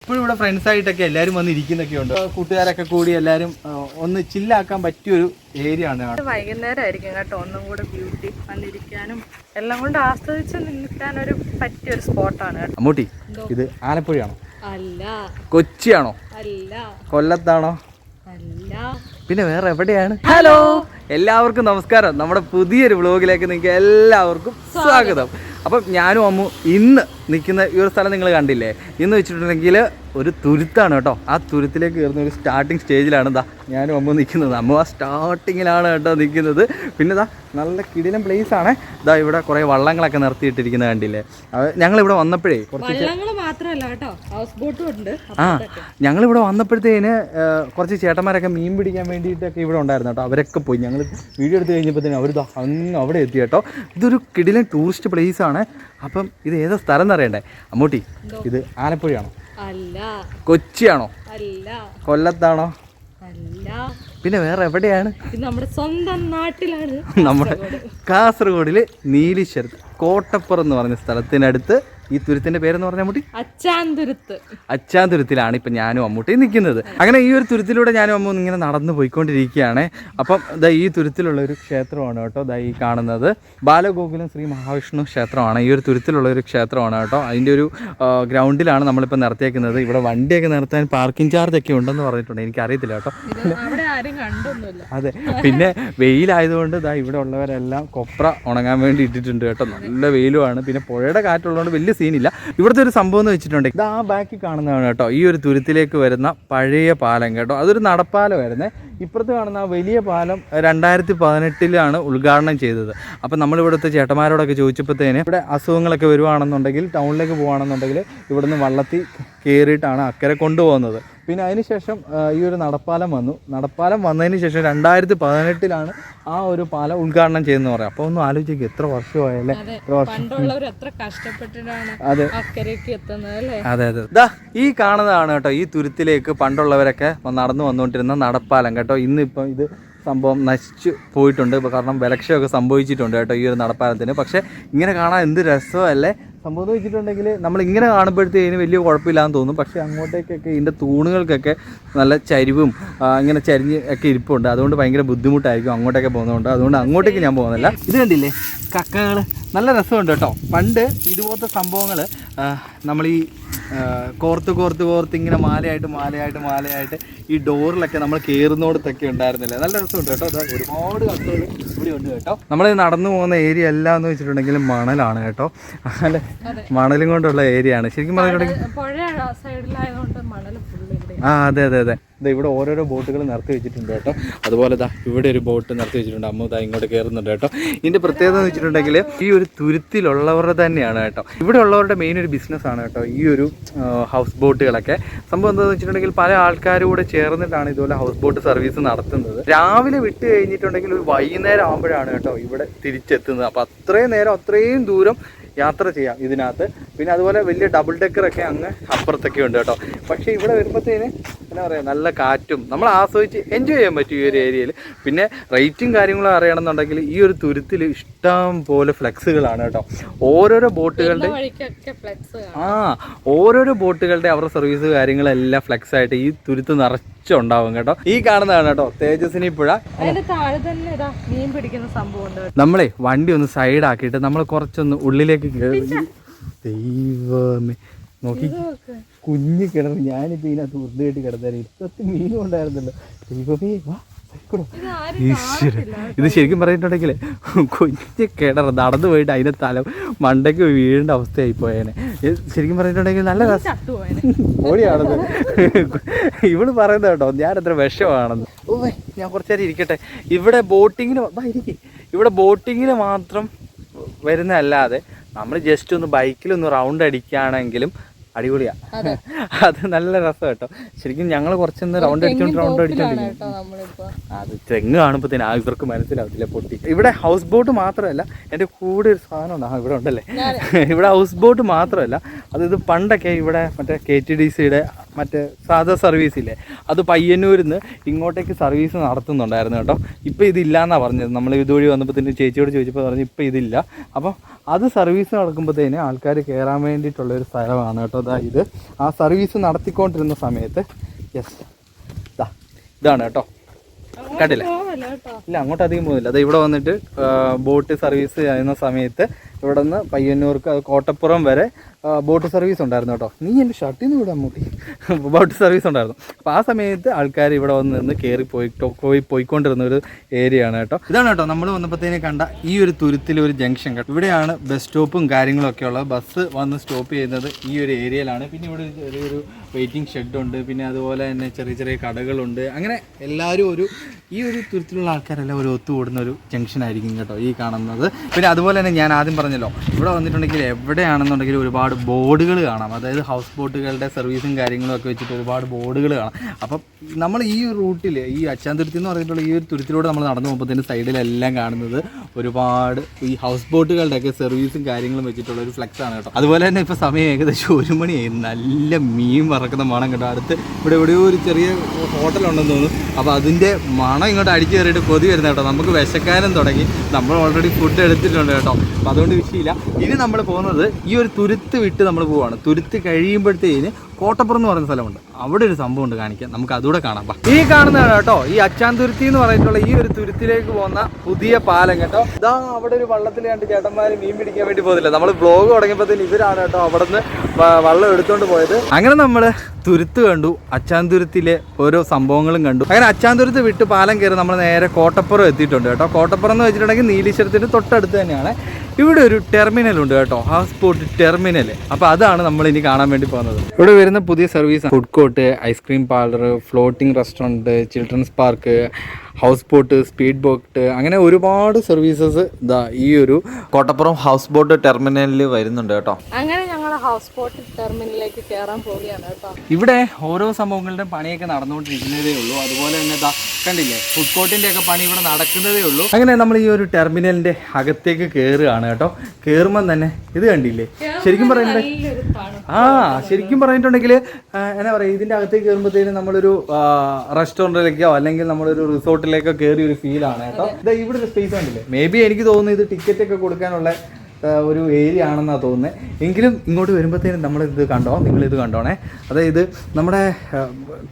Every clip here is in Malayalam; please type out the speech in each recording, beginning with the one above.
ഇപ്പോഴും ഇവിടെ ഫ്രണ്ട്സായിട്ടൊക്കെ എല്ലാവരും വന്നിരിക്കുന്നൊക്കെ ഉണ്ട്. കൂട്ടുകാരൊക്കെ കൂടി എല്ലാവരും ഒന്ന് ചില്ലാക്കാൻ പറ്റിയൊരു ഏരിയ ആണ്. വൈകുന്നേരം ആയിരിക്കും കേട്ടോ ഒന്നും കൂടെ ബ്യൂട്ടി, വന്നിരിക്കാനും എല്ലാം കൊണ്ട് ആസ്വദിച്ച് നിൽക്കാനൊരു പറ്റിയൊരു സ്പോട്ടാണ് കേട്ടോ. അമ്മൂട്ടി, ഇത് ആലപ്പുഴയാണോ? അല്ല. കൊച്ചിയാണോ? അല്ല. കൊല്ലത്താണോ? അല്ല. പിന്നെ വേറെ എവിടെയാണ്? ഹലോ, എല്ലാവർക്കും നമസ്കാരം. നമ്മുടെ പുതിയൊരു വ്ളോഗിലേക്ക് നിങ്ങൾക്ക് എല്ലാവർക്കും സ്വാഗതം. അപ്പം ഞാനും അമ്മു ഇന്ന് നിൽക്കുന്ന ഈ ഒരു സ്ഥലം നിങ്ങൾ കണ്ടില്ലേ? ഇന്ന് വെച്ചിട്ടുണ്ടെങ്കിൽ ഒരു തുരുത്താണ് കേട്ടോ. ആ തുരുത്തിലേക്ക് കയറുന്ന ഒരു സ്റ്റാർട്ടിങ് സ്റ്റേജിലാണ് എന്താ ഞാനും അമ്മ നിൽക്കുന്നത്. അമ്മ ആ സ്റ്റാർട്ടിങ്ങിലാണ് കേട്ടോ നിൽക്കുന്നത്. പിന്നെ ഇതാ നല്ല കിടിലം പ്ലേസ് ആണ്. ഇതാ ഇവിടെ കുറേ വള്ളങ്ങളൊക്കെ നിർത്തിയിട്ടിരിക്കുന്നത് കണ്ടില്ലേ? ഞങ്ങളിവിടെ വന്നപ്പോഴേ ഞങ്ങളിവിടെ വന്നപ്പോഴത്തേന് കുറച്ച് ചേട്ടന്മാരൊക്കെ മീൻ പിടിക്കാൻ വേണ്ടിയിട്ടൊക്കെ ഇവിടെ ഉണ്ടായിരുന്നു കേട്ടോ. അവരൊക്കെ പോയി. ഞങ്ങൾ വീഡിയോ എടുത്ത് കഴിഞ്ഞപ്പോഴത്തേനും അവർ അങ്ങ് അവിടെ എത്തി കേട്ടോ. ഇതൊരു കിടിലൻ ടൂറിസ്റ്റ് പ്ലേസ് ആണ്. അപ്പം ഇത് ഏതാ സ്ഥലം എന്നറിയണ്ടേ? അമ്മൂട്ടി, ഇത് ആലപ്പുഴയാണോ? അല്ല. കൊച്ചിയാണോ? അല്ല. കൊല്ലത്താണോ? അല്ല. പിന്നെ വേറെ എവിടെയാണ്? നമ്മുടെ സ്വന്തം നാട്ടിലാണ്. നമ്മുടെ കാസർഗോഡില് നീലീശ്വരത്ത് കോട്ടപ്പുറം എന്ന് പറഞ്ഞ സ്ഥലത്തിനടുത്ത്. ഈ തുരുത്തിന്റെ പേരെന്ന് പറഞ്ഞ അമ്മൂട്ടി? അച്ചാന്തുരുത്തിലാണ് ഇപ്പം ഞാനും അമ്മൂട്ടിയും നിൽക്കുന്നത്. അങ്ങനെ ഈ ഒരു തുരുത്തിലൂടെ ഞാനും അമ്മ ഇങ്ങനെ നടന്നു പോയിക്കൊണ്ടിരിക്കുകയാണ്. അപ്പം ദാ ഈ തുരുത്തിലുള്ള ഒരു ക്ഷേത്രമാണ് കേട്ടോ. ദാ ഈ കാണുന്നത് ബാലഗോകുലം ശ്രീ മഹാവിഷ്ണു ക്ഷേത്രമാണ്. ഈ ഒരു തുരുത്തിലുള്ള ഒരു ക്ഷേത്രമാണ് കേട്ടോ. അതിൻ്റെ ഒരു ഗ്രൗണ്ടിലാണ് നമ്മളിപ്പോൾ നിർത്തിയേക്കുന്നത്. ഇവിടെ വണ്ടിയൊക്കെ നിർത്താൻ പാർക്കിംഗ് ചാർജ് ഒക്കെ ഉണ്ടെന്ന് പറഞ്ഞിട്ടുണ്ട്. എനിക്കറിയത്തില്ല കേട്ടോ. അതെ, പിന്നെ വെയിലായതുകൊണ്ട് ദാ ഇവിടെ ഉള്ളവരെല്ലാം കൊപ്ര ഉണങ്ങാൻ വേണ്ടി ഇട്ടിട്ടുണ്ട് കേട്ടോ. നല്ല വെയിലുമാണ്. പിന്നെ പുഴയുടെ കാറ്റുള്ളതുകൊണ്ട് വലിയ സീനില്ല. ഇവിടുത്തെ ഒരു സംഭവം എന്ന് വെച്ചിട്ടുണ്ടെങ്കിൽ ഇത് ആ ബാക്കിൽ കാണുന്നതാണ് കേട്ടോ. ഈ ഒരു തുരുത്തിലേക്ക് വരുന്ന പഴയ പാലം കേട്ടോ. അതൊരു നടപ്പാലമായിരുന്നേ. ഇപ്പുറത്ത് കാണുന്ന ആ വലിയ പാലം 2018 ഉദ്ഘാടനം ചെയ്തത്. അപ്പം നമ്മളിവിടുത്തെ ചേട്ടന്മാരോടൊക്കെ ചോദിച്ചപ്പോഴത്തേന് ഇവിടെ അസുഖങ്ങളൊക്കെ വരുവാണെന്നുണ്ടെങ്കിൽ ടൗണിലേക്ക് പോകുകയാണെന്നുണ്ടെങ്കിൽ ഇവിടുന്ന് വള്ളത്തിൽ കയറിയിട്ടാണ് അക്കരെ കൊണ്ടുപോകുന്നത്. പിന്നെ അതിനുശേഷം ഈ ഒരു നടപ്പാലം വന്നു. നടപ്പാലം വന്നതിന് ശേഷം 2018 ആ ഒരു പാലം ഉദ്ഘാടനം ചെയ്യുന്ന പറയാം. അപ്പോൾ ഒന്ന് ആലോചിക്കുക, എത്ര വർഷമായല്ലേ? അതെ അതെ അതെ. ഇതാ ഈ കാണുന്നതാണ് കേട്ടോ ഈ തുരുത്തിലേക്ക് പണ്ടുള്ളവരൊക്കെ നടന്നു വന്നുകൊണ്ടിരുന്ന നടപ്പാലം കേട്ടോ. ഇന്നിപ്പം ഇത് സംഭവം നശിച്ചു പോയിട്ടുണ്ട്. കാരണം ബലക്ഷയമൊക്കെ സംഭവിച്ചിട്ടുണ്ട് കേട്ടോ ഈ ഒരു നടപ്പാലത്തിന്. പക്ഷേ ഇങ്ങനെ കാണാൻ എന്ത് രസമല്ലേ? സംഭവം എന്ന് വെച്ചിട്ടുണ്ടെങ്കിൽ നമ്മളിങ്ങനെ കാണുമ്പോഴത്തേന് വലിയ കുഴപ്പമില്ലാന്ന് തോന്നും. പക്ഷേ അങ്ങോട്ടേക്കൊക്കെ ഇതിൻ്റെ തൂണുകൾക്കൊക്കെ നല്ല ചരിവും ഇങ്ങനെ ചരിഞ്ഞ് ഒക്കെ ഇരിപ്പുണ്ട്. അതുകൊണ്ട് ഭയങ്കര ബുദ്ധിമുട്ടായിരിക്കും അങ്ങോട്ടൊക്കെ പോകുന്നതുകൊണ്ട്. അതുകൊണ്ട് അങ്ങോട്ടേക്ക് ഞാൻ പോകുന്നില്ല. ഇത് കണ്ടില്ലേ കക്കകൾ? നല്ല രസമുണ്ട് കേട്ടോ. പണ്ട് ഇതുപോലത്തെ സംഭവങ്ങൾ നമ്മൾ ഈ കോർത്ത് ഇങ്ങനെ മാലയായിട്ട് ഈ ഡോറിലൊക്കെ നമ്മൾ കയറുന്നോടത്തൊക്കെ ഉണ്ടായിരുന്നില്ലേ? നല്ല രസമുണ്ട് കേട്ടോ. അതാ ഒരുപാട് കക്കകൾ ഇവിടെ ഉണ്ട് കേട്ടോ. നമ്മൾ നടന്നു പോകുന്ന ഏരിയ എല്ലാം എന്ന് വെച്ചിട്ടുണ്ടെങ്കിൽ മണലാണ് കേട്ടോ. അല്ലെ, മണലും കൊണ്ടുള്ള ഏരിയ ആണ് ശരിക്കും പറഞ്ഞിട്ടുണ്ടെങ്കിൽ. അതെ അതെ അതെ. ഇതാ ഇവിടെ ഓരോരോ ബോട്ടുകൾ നിർത്തി വെച്ചിട്ടുണ്ട് കേട്ടോ. അതുപോലെ ഇതാ ഇവിടെ ഒരു ബോട്ട് നിർത്തി വെച്ചിട്ടുണ്ട്. അമ്മ ഇതാ ഇങ്ങോട്ട് കയറുന്നുണ്ട് കേട്ടോ. ഇതിൻ്റെ പ്രത്യേകത എന്ന് വെച്ചിട്ടുണ്ടെങ്കിൽ ഈ ഒരു തുരുത്തിലുള്ളവരുടെ തന്നെയാണ് കേട്ടോ. ഇവിടെ ഉള്ളവരുടെ മെയിൻ ഒരു ബിസിനസ്സാണ് കേട്ടോ ഈ ഒരു ഹൗസ് ബോട്ടുകളൊക്കെ. സംഭവം എന്താണെന്ന് വെച്ചിട്ടുണ്ടെങ്കിൽ പല ആൾക്കാരും കൂടെ ചേർന്നിട്ടാണ് ഇതുപോലെ ഹൗസ് ബോട്ട് സർവീസ് നടത്തുന്നത്. രാവിലെ വിട്ട് കഴിഞ്ഞിട്ടുണ്ടെങ്കിൽ ഒരു വൈകുന്നേരം ആകുമ്പോഴാണ് കേട്ടോ ഇവിടെ തിരിച്ചെത്തുന്നത്. അപ്പോൾ അത്രയും ദൂരം യാത്ര ചെയ്യാം ഇതിനകത്ത്. പിന്നെ അതുപോലെ വലിയ ഡബിൾ ഡെക്കറൊക്കെ അങ്ങ് അപ്പുറത്തൊക്കെ ഉണ്ട് കേട്ടോ. പക്ഷേ ഇവിടെ വരുമ്പോഴത്തേന് എന്താ പറയുക, നല്ല കാറ്റും നമ്മൾ ആസ്വദിച്ച് എൻജോയ് ചെയ്യാൻ പറ്റും ഈ ഒരു ഏരിയയിൽ. പിന്നെ റേറ്റും കാര്യങ്ങളും അറിയണമെന്നുണ്ടെങ്കിൽ ഈ ഒരു തുരുത്തിൽ ഇഷ്ടം പോലെ ഫ്ലെക്സുകളാണ് കേട്ടോ. ഓരോരോ ബോട്ടുകളുടെ അവരുടെ സർവീസ് കാര്യങ്ങളെല്ലാം ഫ്ലെക്സ് ആയിട്ട് ഈ തുരുത്ത് നിറച്ചുണ്ടാവും കേട്ടോ. ഈ കാണുന്നതാണ് കേട്ടോ തേജസ്വിനി പുഴ. നമ്മളെ വണ്ടി ഒന്ന് സൈഡാക്കിയിട്ട് നമ്മൾ കുറച്ചൊന്ന് ഉള്ളിലേക്ക് കയറി. ദൈവമേ നോക്കി, കുഞ്ഞു കിണർ. ഞാനിപ്പോൾ ഇതിനകത്ത് വൃത്തിയായിട്ട് കിടന്നാലും ഇപ്പത്തെ മീനും ഉണ്ടായിരുന്നല്ലോ. ദൈവമേ വാ. ഈശ്വരൻ, ഇത് ശരിക്കും പറഞ്ഞിട്ടുണ്ടെങ്കിൽ കുഞ്ഞു കിണർ. നടന്നു പോയിട്ട് അതിൻ്റെ തല മണ്ടയ്ക്ക് വീഴേണ്ട അവസ്ഥയായി പോയേനെ. ശരിക്കും പറഞ്ഞിട്ടുണ്ടെങ്കിൽ നല്ല ഓടിയാണത് ഇവള് പറയുന്നത് കേട്ടോ. ഞാനത്ര വിഷമാണെന്ന്. ഞാൻ കുറച്ചു നേരം ഇരിക്കട്ടെ. ഇവിടെ ബോട്ടിങ്ങിന് മാത്രം വരുന്നതല്ലാതെ നമ്മൾ ജസ്റ്റ് ഒന്ന് ബൈക്കിലൊന്ന് റൗണ്ട് അടിക്കുകയാണെങ്കിലും അടിപൊളിയാ. അത് നല്ല രസം കേട്ടോ. ശരിക്കും ഞങ്ങൾ കുറച്ചൊന്ന് റൗണ്ട് അടിച്ചോണ്ടിരിക്കും. അത് തെങ്ങ് കാണുമ്പോഴത്തേന് ഇവർക്ക് മനസ്സിലാവത്തില്ല പൊട്ടി. ഇവിടെ ഹൗസ് ബോട്ട് മാത്രമല്ല, എൻ്റെ കൂടെ ഒരു സാധനം ഉണ്ട്. ഇവിടെ ഉണ്ടല്ലേ, ഇവിടെ ഹൗസ് ബോട്ട് മാത്രമല്ല, ഇത് പണ്ടൊക്കെ ഇവിടെ മറ്റേ KTDCയുടെ മറ്റേ സാധാ സർവീസില്ലേ, അത് പയ്യന്നൂരിൽ നിന്ന് ഇങ്ങോട്ടേക്ക് സർവീസ് നടത്തുന്നുണ്ടായിരുന്നു കേട്ടോ. ഇപ്പോൾ ഇതില്ല എന്നാണ് പറഞ്ഞത്. നമ്മൾ ഇതുവഴി വന്നപ്പോൾ തന്നെ ചേച്ചിയോട് ചോദിച്ചപ്പോൾ പറഞ്ഞു ഇപ്പോൾ ഇതില്ല. അപ്പോൾ അത് സർവീസ് നടക്കുമ്പോഴത്തേന് ആൾക്കാർ കയറാൻ വേണ്ടിയിട്ടുള്ളൊരു സ്ഥലമാണ് കേട്ടോ. ഇത് ആ സർവീസ് നടത്തിക്കൊണ്ടിരുന്ന സമയത്ത് ഇതാണ് കേട്ടോ, കണ്ടില്ലേ? ഇല്ല, അങ്ങോട്ട് അധികം പോകുന്നില്ല. അത് ഇവിടെ വന്നിട്ട് ബോട്ട് സർവീസ് ചെയ്യുന്ന സമയത്ത് ഇവിടെ നിന്ന് പയ്യന്നൂർക്ക് കോട്ടപ്പുറം വരെ ബോട്ട് സർവീസ് ഉണ്ടായിരുന്നു കേട്ടോ. നീ എൻ്റെ ഷർട്ടിൽ നിന്ന് വിടാൻ മൂട്ടി ബോട്ട് സർവീസ് ഉണ്ടായിരുന്നു. അപ്പോൾ ആ സമയത്ത് ആൾക്കാർ ഇവിടെ വന്ന് നിന്ന് കയറി പോയിക്കൊണ്ടിരുന്ന ഒരു ഏരിയ ആണ് കേട്ടോ. ഇതാണ് കേട്ടോ നമ്മൾ വന്നപ്പോഴത്തേനെ കണ്ട ഈ ഒരു തുരുത്തിലൊരു ജംഗ്ഷൻ കേട്ടോ. ഇവിടെയാണ് ബസ് സ്റ്റോപ്പും കാര്യങ്ങളൊക്കെ ഉള്ളത്. ബസ് വന്ന് സ്റ്റോപ്പ് ചെയ്യുന്നത് ഈ ഒരു ഏരിയയിലാണ്. പിന്നെ ഇവിടെ ചെറിയൊരു വെയിറ്റിംഗ് ഷെഡുണ്ട്, പിന്നെ അതുപോലെ തന്നെ ചെറിയ ചെറിയ കടകളുണ്ട്. അങ്ങനെ എല്ലാവരും ഈ ഒരു തുരുത്തിലുള്ള ആൾക്കാരെല്ലാം ഒരു ഒത്തുകൂടുന്ന ഒരു ജംഗ്ഷൻ ആയിരിക്കും കേട്ടോ ഈ കാണുന്നത്. പിന്നെ അതുപോലെ തന്നെ ഞാൻ ആദ്യം പറഞ്ഞല്ലോ, ഇവിടെ വന്നിട്ടുണ്ടെങ്കിൽ എവിടെയാണെന്നുണ്ടെങ്കിൽ ഒരുപാട് ബോർഡുകൾ കാണാം. അതായത് ഹൗസ് ബോട്ടുകളുടെ സർവീസും കാര്യങ്ങളും ഒക്കെ വെച്ചിട്ട് ഒരുപാട് ബോർഡുകൾ കാണാം. അപ്പം നമ്മൾ ഈ റൂട്ടിൽ ഈ അച്ചാന്തുരുത്തി എന്ന് പറഞ്ഞിട്ടുള്ള ഈ ഒരു തുരുത്തിലൂടെ നമ്മൾ നടന്നു പോകുമ്പോഴത്തേന് സൈഡിലെല്ലാം കാണുന്നത് ഒരുപാട് ഈ ഹൗസ് ബോട്ടുകളുടെയൊക്കെ സർവീസും കാര്യങ്ങളും വെച്ചിട്ടുള്ള ഒരു ഫ്ലെക്സ് ആണ് കേട്ടോ. അതുപോലെ തന്നെ ഇപ്പോൾ സമയം ഏകദേശം 1 മണിയായി. നല്ല മീൻ വറക്കുന്ന മണം കേട്ടോ. അടുത്ത് ഇവിടെ എവിടെയോ ഒരു ചെറിയ ഹോട്ടലുണ്ടെന്ന് തോന്നുന്നു. അപ്പോൾ അതിൻ്റെ മണം ഇങ്ങോട്ട് അടിച്ചു കയറിയിട്ട് കൊതി വരുന്ന കേട്ടോ. നമുക്ക് വിശക്കാനും തുടങ്ങി. നമ്മൾ ഓൾറെഡി ഫുഡ് എടുത്തിട്ടുണ്ട് കേട്ടോ. അപ്പോൾ അതുകൊണ്ട് വിഷയമില്ല. ഇനി നമ്മൾ പോകുന്നത് ഈ ഒരു തുരുത്ത് വിട്ട് നമ്മൾ പോവാണ്. തുരുത്ത് കഴിയുമ്പോഴത്തേന് കോട്ടപ്പുറം എന്ന് പറയുന്ന സ്ഥലമുണ്ട്. അവിടെ ഒരു സംഭവം ഉണ്ട് കാണിക്കാൻ, നമുക്ക് അതുകൂടെ കാണാം. ഈ കാണുന്നതാണ് കേട്ടോ ഈ അച്ചാന്തുരുത്തി എന്ന് പറഞ്ഞിട്ടുള്ള ഈ ഒരു തുരുത്തിലേക്ക് പോകുന്ന പുതിയ പാലം കേട്ടോ. ഇതാ അവിടെ ഒരു വള്ളത്തിൽ കണ്ട് ചേട്ടന്മാർ മീൻ പിടിക്കാൻ വേണ്ടി പോകുന്നില്ല. നമ്മൾ ബ്ലോഗ് തുടങ്ങിയപ്പോഴത്തേന് ഇവരാണ് കേട്ടോ അവിടെ നിന്ന് വള്ളം എടുത്തുകൊണ്ട് പോയത്. അങ്ങനെ നമ്മൾ തുരുത്ത് കണ്ടു, അച്ചാന്തുരുത്തിലെ ഓരോ സംഭവങ്ങളും കണ്ടു. അങ്ങനെ അച്ചാന്തുരുത്ത് വിട്ട് പാലം കയറി നമ്മൾ നേരെ കോട്ടപ്പുറം എത്തിയിട്ടുണ്ട് കേട്ടോ. കോട്ടപ്പുറം എന്ന് വെച്ചിട്ടുണ്ടെങ്കിൽ നീലീശ്വരത്തിന് തൊട്ടടുത്ത് തന്നെയാണ്. ഇവിടെ ഒരു ടെർമിനൽ ഉണ്ട് കേട്ടോ, ഹൗസ് ബോട്ട് ടെർമിനൽ. അപ്പോൾ അതാണ് നമ്മൾ ഇനി കാണാൻ വേണ്ടി പോകുന്നത്. ഇവിടെ വരുന്ന പുതിയ service food court, ice cream parlour, floating restaurant, children's park, house boat, speed boat, അങ്ങനെ ഒരുപാട് സർവീസസ് ഇതാ ഈ ഒരു കോട്ടപ്പുറം ഹൗസ് ബോട്ട് ടെർമിനലിൽ വരുന്നുണ്ട് കേട്ടോ. അങ്ങനെ ഞങ്ങൾ ഹൗസ് ബോട്ട് ടെർമിനലിലേക്ക് കയറാൻ പോവുകയാണ് കേട്ടോ. ഇവിടെ ഓരോ സംഭവങ്ങളുടെ പണിയൊക്കെ നടന്നുകൊണ്ടിരിക്കുന്നതേ ഉള്ളൂ. അതുപോലെ തന്നെ ഇതാ കണ്ടില്ലേ, ഫുഡ് കോർട്ടിൻ്റെ ഒക്കെ പണി ഇവിടെ നടക്കുന്നതേ ഉള്ളൂ. അങ്ങനെ നമ്മൾ ഈ ഒരു ടെർമിനലിന്റെ അകത്തേക്ക് കയറുകയാണ് കേട്ടോ. കയറുമ്പം തന്നെ ഇത് കണ്ടില്ലേ, ശരിക്കും ശരിക്കും പറഞ്ഞിട്ടുണ്ടെങ്കിൽ എന്നാ പറയുക, ഇതിന്റെ അകത്തേക്ക് കയറുമ്പോഴത്തേനും നമ്മളൊരു റെസ്റ്റോറൻറ്റിലേക്കോ അല്ലെങ്കിൽ നമ്മളൊരു റിസോർട്ടിലേക്കോ കയറിയ ഒരു ഫീലാണ് കേട്ടോ. ഇവിടെ ഒരു സ്പേസ് കണ്ടില്ലേ, മേ ബി എനിക്ക് തോന്നുന്നു ഇത് ടിക്കറ്റ് ഒക്കെ കൊടുക്കാനുള്ള ഒരു ഏരിയ ആണെന്നാണ് തോന്നുന്നത്. എങ്കിലും ഇങ്ങോട്ട് വരുമ്പോഴത്തേനും നമ്മളിത് നിങ്ങളിത് കണ്ടോണേ. അതായത് നമ്മുടെ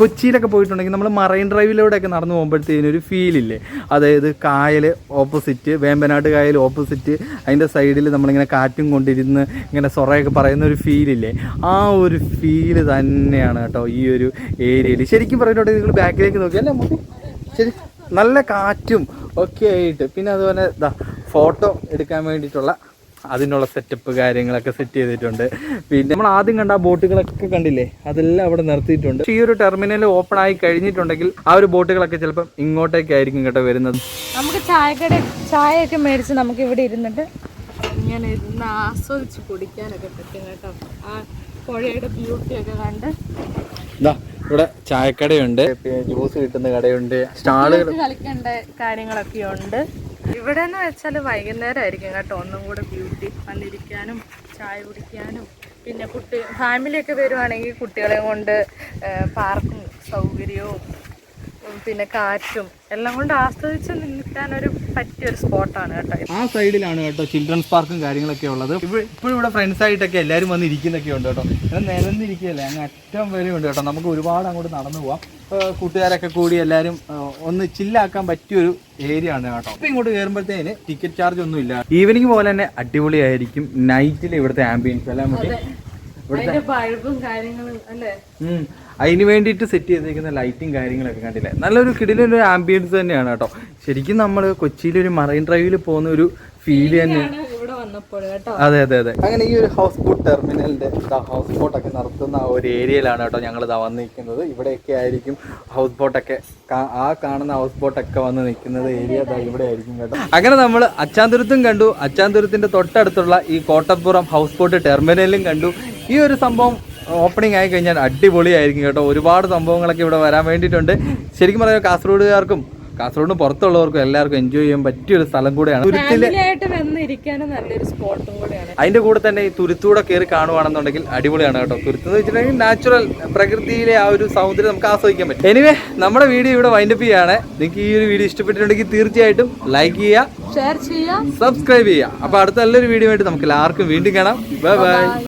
കൊച്ചിയിലൊക്കെ പോയിട്ടുണ്ടെങ്കിൽ നമ്മൾ മറൈൻ ഡ്രൈവിലൂടെയൊക്കെ നടന്നു പോകുമ്പോഴത്തേനും ഒരു ഫീലില്ലേ, അതായത് കായൽ ഓപ്പോസിറ്റ്, വേമ്പനാട്ട് കായൽ ഓപ്പോസിറ്റ്, അതിൻ്റെ സൈഡിൽ നമ്മളിങ്ങനെ കാറ്റും കൊണ്ടിരുന്ന് ഇങ്ങനെ സൊറയൊക്കെ പറയുന്ന ഒരു ഫീലില്ലേ, ആ ഒരു ഫീല് തന്നെയാണ് കേട്ടോ ഈ ഒരു ഏരിയയിൽ. ശരിക്കും പറഞ്ഞിട്ടുണ്ടെങ്കിൽ നിങ്ങൾ ബാക്കിലേക്ക് നോക്കിയല്ലേ നമുക്ക് ശരി നല്ല കാറ്റും ഒക്കെ ആയിട്ട്, പിന്നെ അതുപോലെ ഫോട്ടോ എടുക്കാൻ വേണ്ടിയിട്ടുള്ള അതിനുള്ള സെറ്റപ്പ് കാര്യങ്ങളൊക്കെ സെറ്റ് ചെയ്തിട്ടുണ്ട്. പിന്നെ നമ്മൾ ആദ്യം കണ്ട ആ ബോട്ടുകളൊക്കെ കണ്ടില്ലേ, അതെല്ലാം അവിടെ നിർത്തിയിട്ടുണ്ട്. ഈ ഒരു ടെർമിനൽ ഓപ്പൺ ആയി കഴിഞ്ഞിട്ടുണ്ടെങ്കിൽ ആ ഒരു ബോട്ടുകളൊക്കെ ചിലപ്പം ഇങ്ങോട്ടേക്കായിരിക്കും കേട്ടോ വരുന്നത്. നമുക്ക് ചായയൊക്കെ മേടിച്ച് നമുക്ക് ഇവിടെ ഇരുന്നിട്ട് ഇങ്ങനെ ഇരുന്ന് ആസ്വദിച്ച് കുടിക്കാനൊക്കെ പറ്റും കേട്ടോ. ആ പുഴയുടെ ബ്യൂട്ടിയൊക്കെ കണ്ട്. ഇവിടെ ചായക്കടയുണ്ട്, ജ്യൂസ് കിട്ടുന്ന കടയുണ്ട്, സ്റ്റാളുകൾ, കളിക്കേണ്ട കാര്യങ്ങളൊക്കെ ഉണ്ട്. ഇവിടെ എന്ന് വെച്ചാൽ വൈകുന്നേരം ആയിരിക്കും കേട്ടോ ഒന്നും കൂടെ ബ്യൂട്ടി, വന്നിരിക്കാനും ചായ കുടിക്കാനും. പിന്നെ ഫാമിലിയൊക്കെ വരുവാണെങ്കിൽ കുട്ടികളെ കൊണ്ട് പാർക്കും സൗകര്യവും പിന്നെ കാറ്റും എല്ലാം കൊണ്ട് ആസ്വദിച്ച് നിൽക്കാൻ ഒരു പറ്റിയൊരു സ്പോട്ടാണ് കേട്ടോ. ആ സൈഡിലാണ് കേട്ടോ ചിൽഡ്രൻസ് പാർക്കും കാര്യങ്ങളൊക്കെ ഉള്ളത്. ഇപ്പോഴും ഇവിടെ ഫ്രണ്ട്സ് ആയിട്ടൊക്കെ എല്ലാവരും വന്ന് ഇരിക്കുന്നൊക്കെ ഉണ്ട് കേട്ടോ. നിലനിന്നിരിക്കുകയല്ലേ, അങ്ങ് അറ്റം വരെ ഉണ്ട് കേട്ടോ. നമുക്ക് ഒരുപാട് അങ്ങോട്ട് നടന്നു പോവാം. കൂട്ടുകാരൊക്കെ കൂടി എല്ലാവരും ഒന്ന് ചില്ലാക്കാൻ പറ്റിയൊരു ഏരിയ ആണ് കേട്ടോ. ഇപ്പം ഇങ്ങോട്ട് കയറുമ്പോഴത്തേന് ടിക്കറ്റ് ചാർജ് ഒന്നും ഇല്ല. ഈവനിങ് പോലെ തന്നെ അടിപൊളിയായിരിക്കും നൈറ്റിൽ ഇവിടുത്തെ ആംബിയൻസ് എല്ലാം കൂടി. അതിന് വേണ്ടിയിട്ട് സെറ്റ് ചെയ്തിരിക്കുന്ന ലൈറ്റും കാര്യങ്ങളൊക്കെ കണ്ടില്ലേ, നല്ലൊരു കിടിലൊരു ആംബിയൻസ് തന്നെയാണ് കേട്ടോ. ശരിക്കും നമ്മൾ കൊച്ചിയിലൊരു മറൈൻ ഡ്രൈവിൽ പോകുന്ന ഒരു ഫീല് തന്നെ. അതെ. അങ്ങനെ ഈ ഒരു ഹൗസ് ബോട്ട് ടെർമിനലിന്റെ ഹൗസ് ബോട്ടൊക്കെ നടത്തുന്ന ആ ഒരു ഏരിയയിലാണ് കേട്ടോ ഞങ്ങൾ ഇതാ വന്ന് നിൽക്കുന്നത്. ഇവിടെയൊക്കെ ആയിരിക്കും ഹൗസ് ബോട്ടൊക്കെ, ആ കാണുന്ന ഹൗസ് ബോട്ടൊക്കെ വന്ന് നിൽക്കുന്നത് ഏരിയ ഇവിടെ ആയിരിക്കും കേട്ടോ. അങ്ങനെ നമ്മൾ അച്ചാന്തുരുത്തും കണ്ടു, അച്ചാന്തുരുത്തിന്റെ തൊട്ടടുത്തുള്ള ഈ കോട്ടപ്പുറം ഹൗസ് ബോട്ട് ടെർമിനലും കണ്ടു. ഈ ഒരു സംഭവം ഓപ്പണിംഗ് ആയി കഴിഞ്ഞാൽ അടിപൊളിയായിരിക്കും കേട്ടോ. ഒരുപാട് സംഭവങ്ങളൊക്കെ ഇവിടെ വരാൻ വേണ്ടിയിട്ടുണ്ട്. ശരിക്കും പറഞ്ഞാൽ കാസർഗോഡുകാർക്കും കാസർഗോഡ് പുറത്തുള്ളവർക്കും എല്ലാവർക്കും എൻജോയ് ചെയ്യാൻ പറ്റിയ ഒരു സ്ഥലം കൂടെയാണ്. തുരുത്തിലെ ഫാമിലിയായിട്ട് വന്നിരിക്കാനും നല്ലൊരു സ്പോട്ടും കൂടെയാണ്. അതിന്റെ കൂടെ തന്നെ ഈ തുരുത്തൂടെ കയറി കാണുവാണെന്നുണ്ടെങ്കിൽ അടിപൊളിയാണ് കേട്ടോ. തുരുത്ത് എന്ന് വെച്ചിട്ടുണ്ടെങ്കിൽ നാച്ചുറൽ പ്രകൃതിയിലെ ആ ഒരു സൗന്ദര്യം നമുക്ക് ആസ്വദിക്കാൻ പറ്റും. എനിവേ നമ്മുടെ വീഡിയോ ഇവിടെ വൈൻഡപ്പ് ചെയ്യാണ്. നിങ്ങൾക്ക് ഈ ഒരു വീഡിയോ ഇഷ്ടപ്പെട്ടിട്ടുണ്ടെങ്കിൽ തീർച്ചയായിട്ടും ലൈക്ക് ചെയ്യുക, ഷെയർ ചെയ്യുക, സബ്സ്ക്രൈബ് ചെയ്യുക. അപ്പൊ അടുത്ത നല്ലൊരു വീഡിയോ ആയിട്ട് നമുക്ക് എല്ലാവർക്കും വീണ്ടും കാണാം. Bye bye.